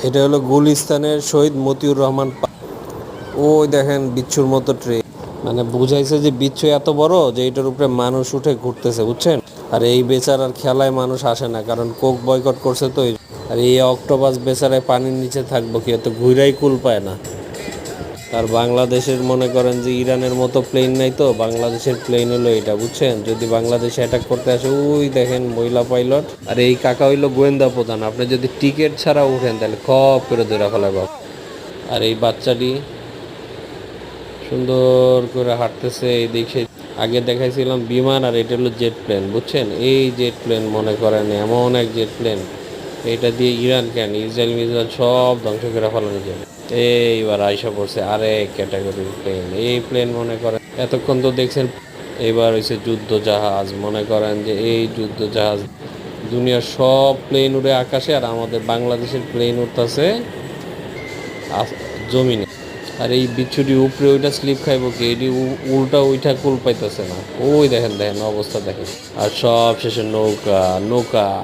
এটা হলো গুলিস্তানের শহীদ মতিউর রহমান ওই দেখেন বিচ্ছুর মতো ট্রেন, মানে বুঝাইছে যে বিচ্ছু এত বড় যে এটার উপরে মানুষ উঠে ঘুরতেছে, বুঝছেন। আর এই বেচারার খেলায় মানুষ আসে না, কারণ কোক বয়কট করছে তো। আর এই অক্টোপাস বেচারায় পানির নিচে থাকবো কি, এত ঘুরাই কুল পায় না। আর বাংলাদেশের মনে করেন যে ইরানের মতো প্লেন নাই, তো বাংলাদেশের প্লেন হলো এটা, বুঝছেন। যদি বাংলাদেশে অ্যাটাক করতে আসে, ওই দেখেন মহিলা পাইলট। আর এই কাকা হইলো গোয়েন্দা প্রধান, আপনি যদি টিকিট ছাড়া উঠেন তাহলে খপ করে ধরে ফেলাবো। আর এই বাচ্চাটি সুন্দর করে হাঁটতেছে এই দিকে। আগে দেখাইছিলাম বিমান, আর এটা হলো জেট প্লেন, বুঝছেন। এই জেট প্লেন মনে করেন এমন এক জেট প্লেন, এটা দিয়ে ইরান কেন ইসরায়েল মিসাইল সব ধ্বংস করে ফেলানো যায়। এইবার আইসা পড়ছে আরেক ক্যাটাগরির প্লেন। এই প্লেন মনে করেন এতক্ষণ তো দেখছেন। এবার হয়েছে যুদ্ধ জাহাজ, মনে করেন যে এই যুদ্ধ জাহাজ দুনিয়ার সব প্লেন উড়ে আকাশে, আর আমাদের বাংলাদেশের প্লেন উঠতেছে জমিনে। আর এই বিচ্ছুটি উপরে ওইটা স্লিপ খাইব কি, এটি উল্টা ওইটা কুল পাইতেছে না। ওই দেখেন দেখেন অবস্থা দেখেন। আর সব শেষে নৌকা নৌকা